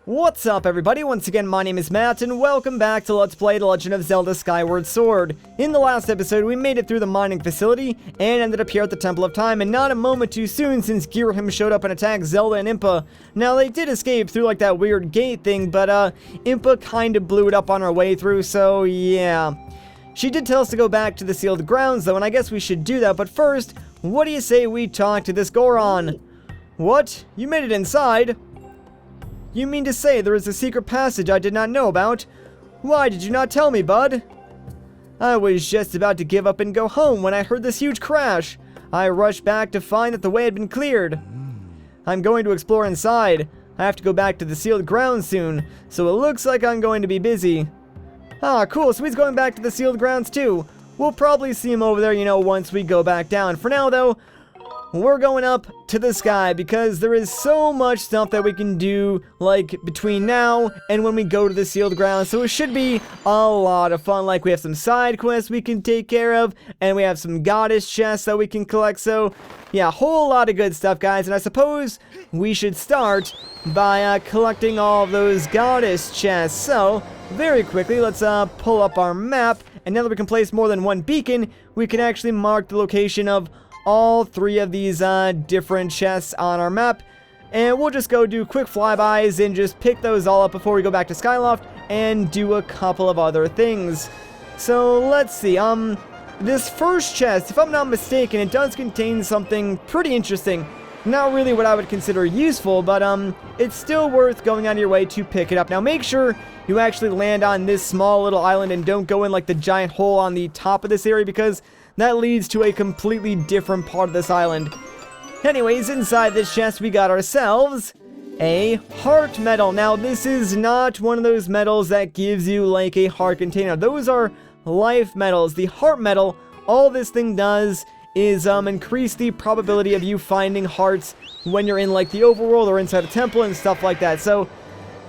What's up everybody, once again my name is Matt and welcome back to Let's Play The Legend of Zelda Skyward Sword. In the last episode we made it through the mining facility and ended up here at the Temple of Time, and not a moment too soon since Girahim showed up and attacked Zelda and Impa. Now they did escape through like that weird gate thing, but Impa kinda blew it up on her way through, so yeah. She did tell us to go back to the sealed grounds though, and I guess we should do that, but first, what do you say we talk to this Goron? What? You made it inside? You mean to say there is a secret passage I did not know about? Why did you not tell me, bud? I was just about to give up and go home when I heard this huge crash. I rushed back to find that the way had been cleared. I'm going to explore inside. I have to go back to the sealed grounds soon, so it looks like I'm going to be busy. Ah, cool, so he's going back to the sealed grounds too. We'll probably see him over there, once we go back down. For now, though, we're going up to the sky because there is so much stuff that we can do, like, between now and when we go to the sealed grounds, so it should be a lot of fun. Like, we have some side quests we can take care of, and we have some goddess chests that we can collect, so, yeah, a whole lot of good stuff, guys, and I suppose we should start by collecting all of those goddess chests. So, very quickly, let's pull up our map, and now that we can place more than one beacon, we can actually mark the location of all three of these different chests on our map, and we'll just go do quick flybys and just pick those all up before we go back to Skyloft and do a couple of other things. So let's see, this first chest, if I'm not mistaken, it does contain something pretty interesting. Not really what I would consider useful, but it's still worth going out of your way to pick it up. Now make sure you actually land on this small little island and don't go in like the giant hole on the top of this area, because that leads to a completely different part of this island. Anyways, inside this chest we got ourselves a heart medal. Now this is not one of those medals that gives you like a heart container. Those are life medals. The heart medal, all this thing does is increase the probability of you finding hearts when you're in like the overworld or inside a temple and stuff like that. So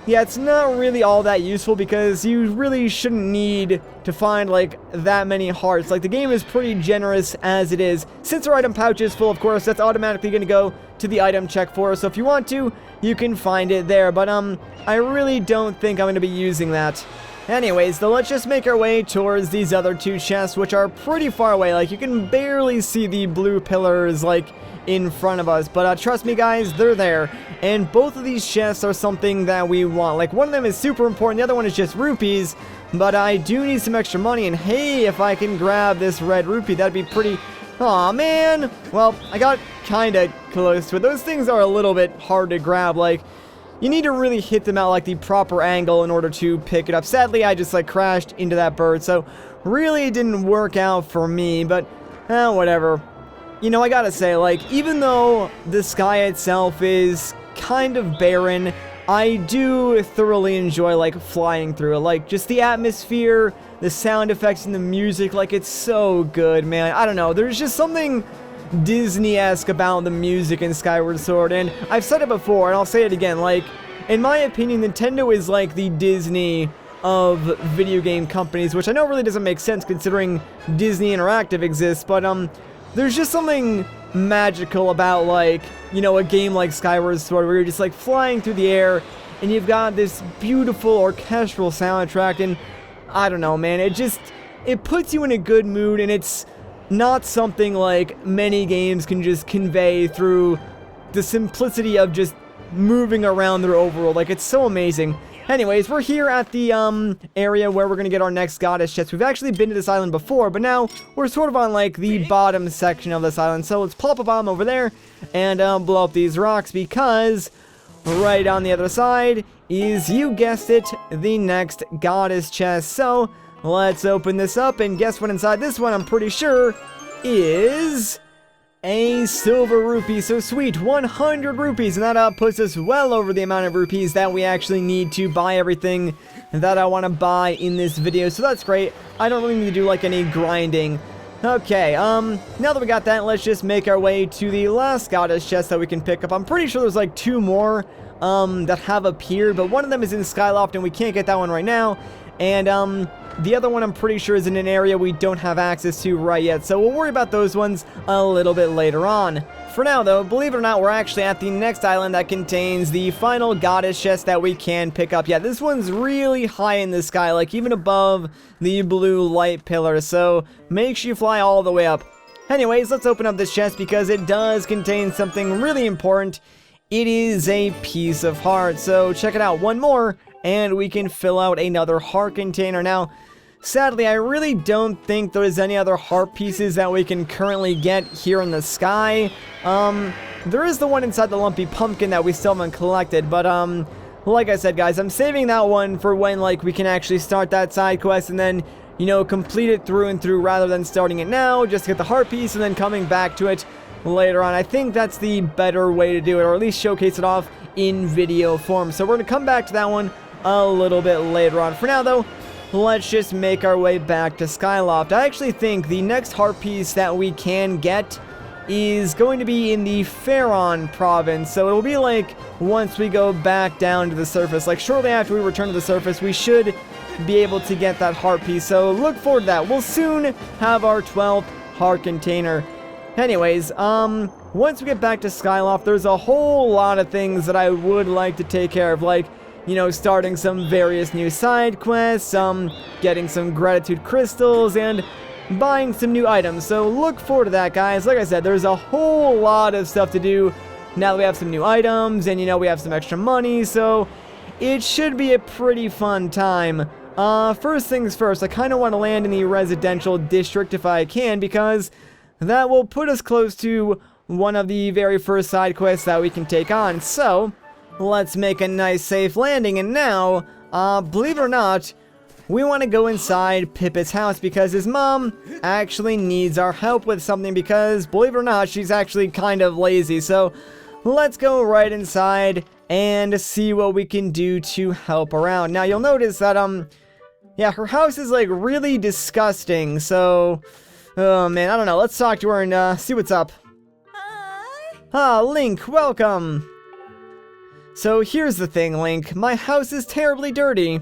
yeah, it's not really all that useful because you really shouldn't need to find like that many hearts. Like, the game is pretty generous as it is. Since our item pouch is full, of course, that's automatically going to go to the item check for us. So if you want to, you can find it there. But I really don't think I'm going to be using that. Anyways, though, let's just make our way towards these other two chests, which are pretty far away. Like, you can barely see the blue pillars, like, in front of us, but trust me guys, they're there, and both of these chests are something that we want. Like, one of them is super important, the other one is just rupees, but I do need some extra money, and hey, if I can grab this red rupee, that'd be pretty. Aw, man, well, I got kinda close to it. Those things are a little bit hard to grab. Like, you need to really hit them at like the proper angle in order to pick it up. Sadly, I just like crashed into that bird, so really it didn't work out for me, but whatever. I gotta say, like, even though the sky itself is kind of barren, I do thoroughly enjoy, like, flying through it. Like, just the atmosphere, the sound effects, and the music, like, it's so good, man. I don't know, there's just something Disney-esque about the music in Skyward Sword, and I've said it before, and I'll say it again, like, in my opinion, Nintendo is, like, the Disney of video game companies, which I know really doesn't make sense considering Disney Interactive exists, but, there's just something magical about, like, a game like Skyward Sword where you're just, like, flying through the air and you've got this beautiful orchestral soundtrack, and I don't know, man, it puts you in a good mood, and it's not something like many games can just convey through the simplicity of just moving around their overworld. Like, it's so amazing. Anyways, we're here at the area where we're gonna get our next goddess chest. We've actually been to this island before, but now we're sort of on like the bottom section of this island. So let's pop a bomb over there and blow up these rocks, because right on the other side is, you guessed it, the next goddess chest. So let's open this up, and guess what inside this one, I'm pretty sure, is a silver rupee. So sweet, 100 rupees, and that puts us well over the amount of rupees that we actually need to buy everything that I want to buy in this video, so that's great. I don't really need to do like any grinding. Okay, now that we got that, let's just make our way to the last goddess chest that we can pick up. I'm pretty sure there's like two more that have appeared, but one of them is in Skyloft and we can't get that one right now. and the other one I'm pretty sure is in an area we don't have access to right yet, so we'll worry about those ones a little bit later on. For now though, believe it or not, we're actually at the next island that contains the final goddess chest that we can pick up. Yeah, this one's really high in the sky, like even above the blue light pillar, so make sure you fly all the way up. Anyways, let's open up this chest because it does contain something really important. It is a piece of heart, so check it out, one more, and we can fill out another heart container. Now, sadly, I really don't think there's any other heart pieces that we can currently get here in the sky. There is the one inside the lumpy pumpkin that we still haven't collected, but, like I said, guys, I'm saving that one for when, like, we can actually start that side quest and then, you know, complete it through and through rather than starting it now, just to get the heart piece and then coming back to it later on. I think that's the better way to do it, or at least showcase it off in video form. So we're going to come back to that one a little bit later on. For now, though, let's just make our way back to Skyloft. I actually think the next heart piece that we can get is going to be in the Faron province. So it'll be like once we go back down to the surface, like shortly after we return to the surface, we should be able to get that heart piece. So look forward to that. We'll soon have our 12th heart container. Anyways, once we get back to Skyloft, there's a whole lot of things that I would like to take care of, like, you know, starting some various new side quests, getting some gratitude crystals, and buying some new items. So look forward to that, guys. Like I said, there's a whole lot of stuff to do now that we have some new items, and, you know, we have some extra money, so it should be a pretty fun time. First things first, I kind of want to land in the residential district if I can, because that will put us close to one of the very first side quests that we can take on. So let's make a nice safe landing, and now, believe it or not, we want to go inside Pippet's house because his mom actually needs our help with something because, believe it or not, she's actually kind of lazy. So let's go right inside and see what we can do to help her out. Now, you'll notice that, yeah, her house is, like, really disgusting, so, oh, man, I don't know. Let's talk to her and, see what's up. Hi. Ah, Link, welcome. So here's the thing, Link. My house is terribly dirty.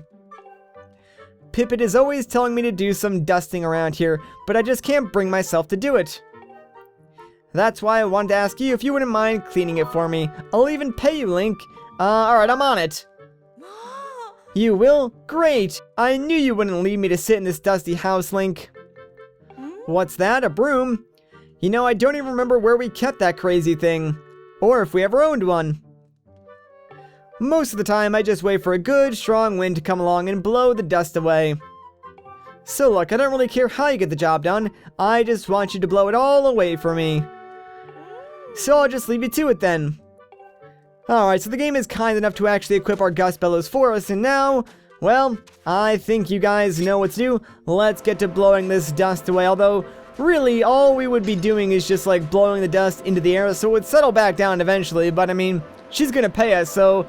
Pippet is always telling me to do some dusting around here, but I just can't bring myself to do it. That's why I wanted to ask you if you wouldn't mind cleaning it for me. I'll even pay you, Link. Alright, I'm on it. You will? Great! I knew you wouldn't leave me to sit in this dusty house, Link. What's that? A broom? You know, I don't even remember where we kept that crazy thing. Or if we ever owned one. Most of the time, I just wait for a good, strong wind to come along and blow the dust away. So look, I don't really care how you get the job done. I just want you to blow it all away for me. So I'll just leave you to it then. Alright, so the game is kind enough to actually equip our gust bellows for us, and now, well, I think you guys know what to do. Let's get to blowing this dust away, although, really, all we would be doing is just, like, blowing the dust into the air, so it would settle back down eventually, but, I mean, she's gonna pay us, so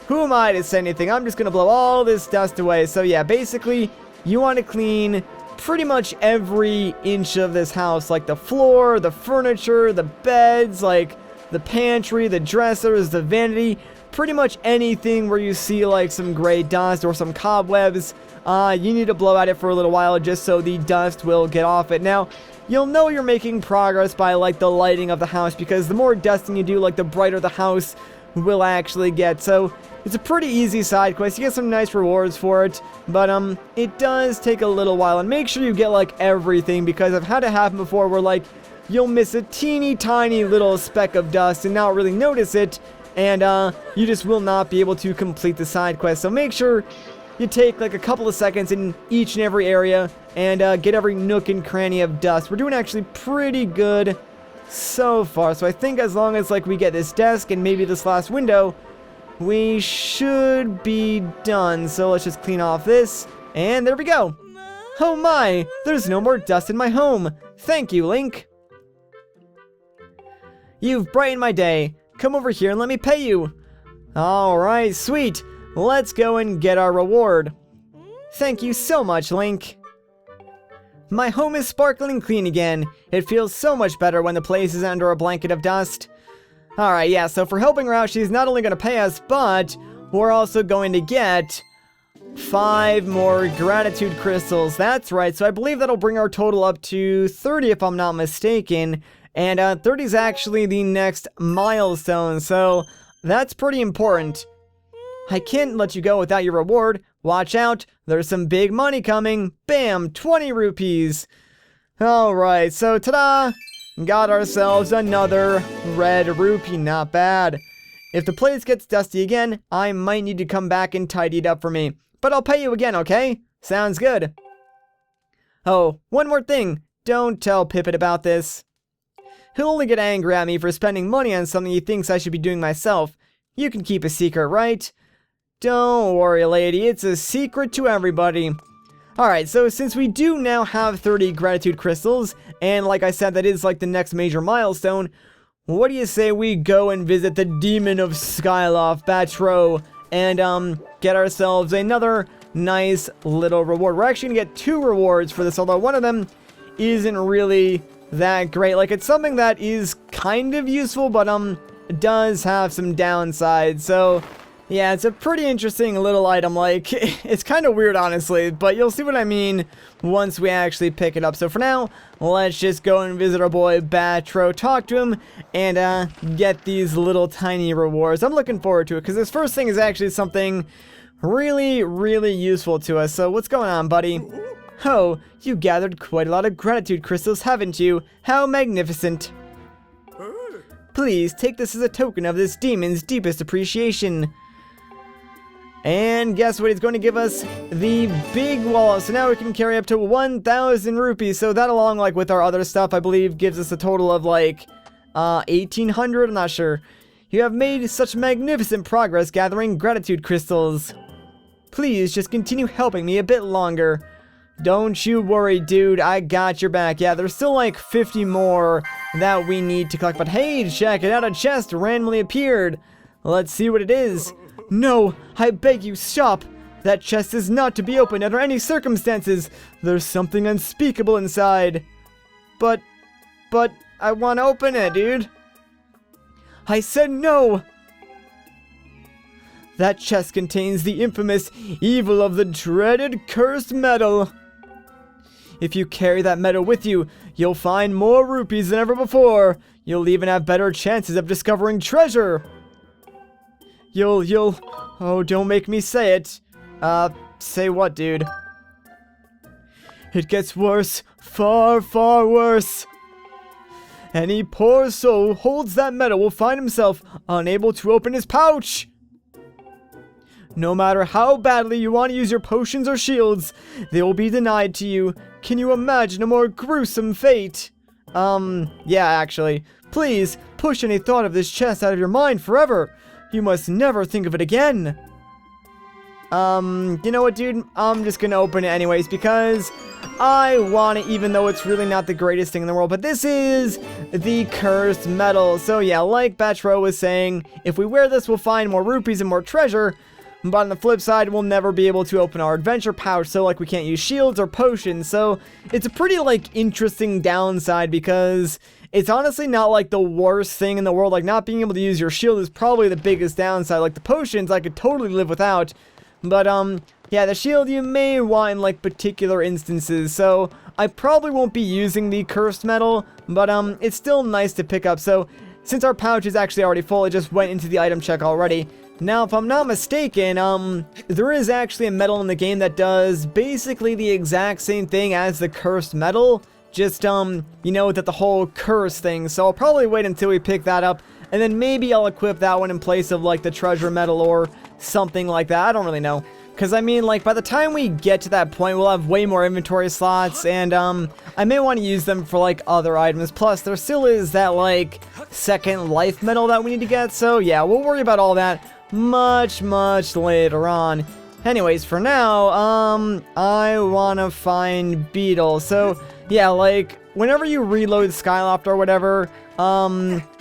who am I to say anything? I'm just gonna blow all this dust away. So, yeah, basically, you want to clean pretty much every inch of this house, like the floor, the furniture, the beds, like the pantry, the dressers, the vanity, pretty much anything where you see like some gray dust or some cobwebs. You need to blow at it for a little while just so the dust will get off it. Now, you'll know you're making progress by like the lighting of the house, because the more dusting you do, like the brighter the house will actually get. So it's a pretty easy side quest. You get some nice rewards for it, but it does take a little while, and make sure you get like everything, because I've had it happen before where like you'll miss a teeny tiny little speck of dust and not really notice it, and you just will not be able to complete the side quest. So make sure you take like a couple of seconds in each and every area and get every nook and cranny of dust. We're doing actually pretty good so far, so I think as long as like we get this desk and maybe this last window, we should be done. So let's just clean off this, and there we go. Oh my, there's no more dust in my home. Thank you, Link. You've brightened my day. Come over here and let me pay you. Alright, sweet. Let's go and get our reward. Thank you so much, Link. My home is sparkling clean again. It feels so much better when the place is under a blanket of dust. Alright, yeah, so for helping her out, she's not only going to pay us, but we're also going to get 5 more gratitude crystals. That's right, so I believe that'll bring our total up to 30 if I'm not mistaken. And 30 is actually the next milestone, so that's pretty important. I can't let you go without your reward. Watch out, there's some big money coming. Bam, 20 rupees. Alright, so ta-da! Got ourselves another red rupee, not bad. If the place gets dusty again, I might need to come back and tidy it up for me. But I'll pay you again, okay? Sounds good. Oh, one more thing. Don't tell Pippin about this. He'll only get angry at me for spending money on something he thinks I should be doing myself. You can keep a secret, right? Don't worry, lady. It's a secret to everybody. Alright, so since we do now have 30 gratitude crystals, and like I said, that is like the next major milestone, what do you say we go and visit the Demon of Skyloft, Batro, and get ourselves another nice little reward. We're actually gonna get 2 rewards for this, although one of them isn't really that great. Like, it's something that is kind of useful, but does have some downsides. So yeah, it's a pretty interesting little item. Like, it's kind of weird, honestly, but you'll see what I mean once we actually pick it up. So for now, let's just go and visit our boy Batro, talk to him, and get these little tiny rewards. I'm looking forward to it, because this first thing is actually something really, really useful to us. So what's going on, buddy? Oh, you gathered quite a lot of gratitude crystals, haven't you? How magnificent. Please, take this as a token of this demon's deepest appreciation. And guess what? He's going to give us the big wallet. So now we can carry up to 1,000 rupees. So that, along like with our other stuff, I believe gives us a total of like 1,800. I'm not sure. You have made such magnificent progress gathering gratitude crystals. Please just continue helping me a bit longer. Don't you worry, dude. I got your back. Yeah, there's still like 50 more that we need to collect. But hey, check it out. A chest randomly appeared. Let's see what it is. No, I beg you, stop! That chest is not to be opened under any circumstances! There's something unspeakable inside! But, I want to open it, dude! I said no! That chest contains the infamous evil of the dreaded cursed metal! If you carry that metal with you, you'll find more rupees than ever before! You'll even have better chances of discovering treasure! Oh, don't make me say it. Say what, dude? It gets worse, far, far worse. Any poor soul who holds that metal will find himself unable to open his pouch. No matter how badly you want to use your potions or shields, they will be denied to you. Can you imagine a more gruesome fate? Yeah, actually. Please, push any thought of this chest out of your mind forever. You must never think of it again. You know what, dude? I'm just gonna open it anyways, because I want it, even though it's really not the greatest thing in the world. But this is the cursed metal. So yeah, like Batro was saying, if we wear this, we'll find more rupees and more treasure. But on the flip side, we'll never be able to open our adventure pouch, so like we can't use shields or potions. So it's a pretty like interesting downside, because it's honestly not like the worst thing in the world. Like, not being able to use your shield is probably the biggest downside. Like, the potions I could totally live without. But yeah, the shield you may want in like particular instances. So I probably won't be using the cursed metal, but it's still nice to pick up. So since our pouch is actually already full, it just went into the item check already. Now, if I'm not mistaken, there is actually a metal in the game that does basically the exact same thing as the cursed metal. Just, you know, that the whole curse thing. So I'll probably wait until we pick that up, and then maybe I'll equip that one in place of, like, the treasure metal or something like that. I don't really know. Because, I mean, like, by the time we get to that point, we'll have way more inventory slots, and, I may want to use them for, like, other items. Plus, there still is that, like, second life metal that we need to get. So, yeah, we'll worry about all that much, much later on. Anyways, for now, I want to find Beetle. So, yeah, like, whenever you reload Skyloft or whatever,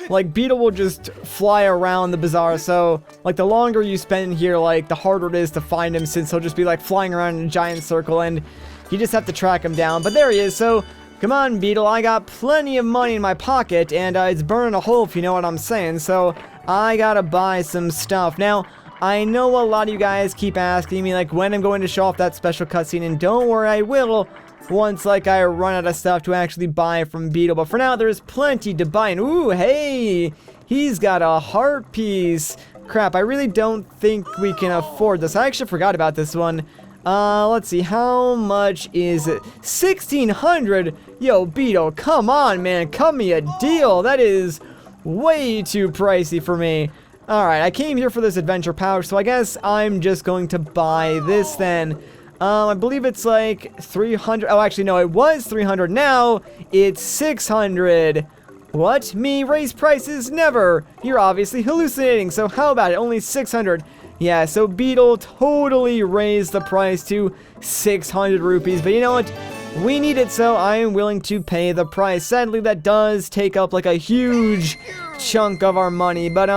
like, Beetle will just fly around the bazaar. So, like, the longer you spend here, like, the harder it is to find him, since he'll just be, like, flying around in a giant circle, and you just have to track him down. But there he is. So, come on, Beetle. I got plenty of money in my pocket, and it's burning a hole, if you know what I'm saying. So, I gotta buy some stuff. Now, I know a lot of you guys keep asking me, like, when I'm going to show off that special cutscene, and don't worry, I will once, like, I run out of stuff to actually buy from Beetle. But for now, there's plenty to buy. And, ooh, hey, he's got a heart piece. Crap, I really don't think we can afford this. I actually forgot about this one. Let's see, how much is it? 1,600? Yo, Beetle, come on, man, cut me a deal. That is way too pricey for me. Alright, I came here for this adventure pouch, so I guess I'm just going to buy this then. I believe it's like 300. Oh, actually, no, it was 300. Now it's 600. What? Me raise prices? Never. You're obviously hallucinating, so how about it? Only 600. Yeah, so Beetle totally raised the price to 600 rupees, but you know what? We need it, so I am willing to pay the price. Sadly, that does take up like a huge chunk of our money, but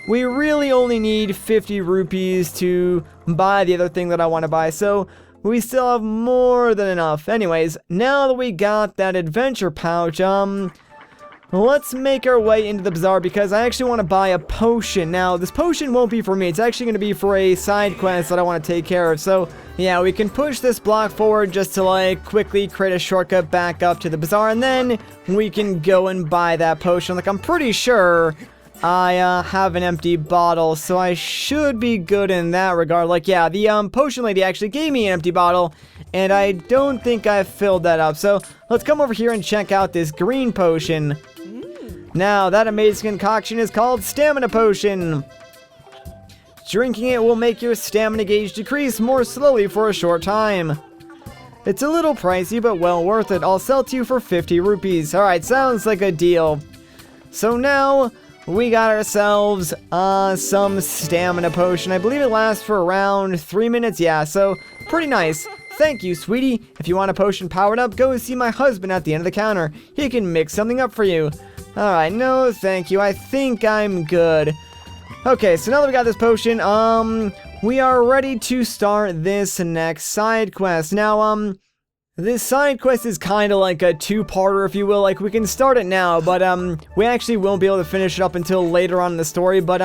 we really only need 50 rupees to buy the other thing that I want to buy, so we still have more than enough. Anyways, now that we got that adventure pouch, let's make our way into the bazaar because I actually want to buy a potion. Now, this potion won't be for me. It's actually going to be for a side quest that I want to take care of. So, yeah, we can push this block forward just to, like, quickly create a shortcut back up to the bazaar. And then we can go and buy that potion. Like, I'm pretty sure I have an empty bottle, so I should be good in that regard. Like, yeah, the potion lady actually gave me an empty bottle, and I don't think I filled that up. So, let's come over here and check out this green potion. Now, that amazing concoction is called Stamina Potion. Drinking it will make your stamina gauge decrease more slowly for a short time. It's a little pricey, but well worth it. I'll sell to you for 50 rupees. Alright, sounds like a deal. So now, we got ourselves some Stamina Potion. I believe it lasts for around 3 minutes. Yeah, so pretty nice. Thank you, sweetie. If you want a potion powered up, go see my husband at the end of the counter. He can mix something up for you. Alright, no thank you. I think I'm good. Okay, so now that we got this potion, we are ready to start this next side quest. Now, this side quest is kind of like a two-parter, if you will. Like, we can start it now, but, we actually won't be able to finish it up until later on in the story. But,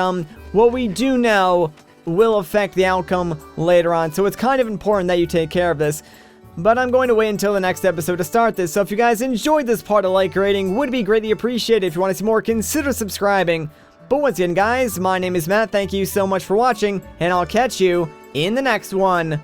what we do now will affect the outcome later on. So it's kind of important that you take care of this. But I'm going to wait until the next episode to start this. So if you guys enjoyed this part, a like rating would be greatly appreciated. If you want to see more, consider subscribing. But once again, guys, my name is Matt. Thank you so much for watching, and I'll catch you in the next one.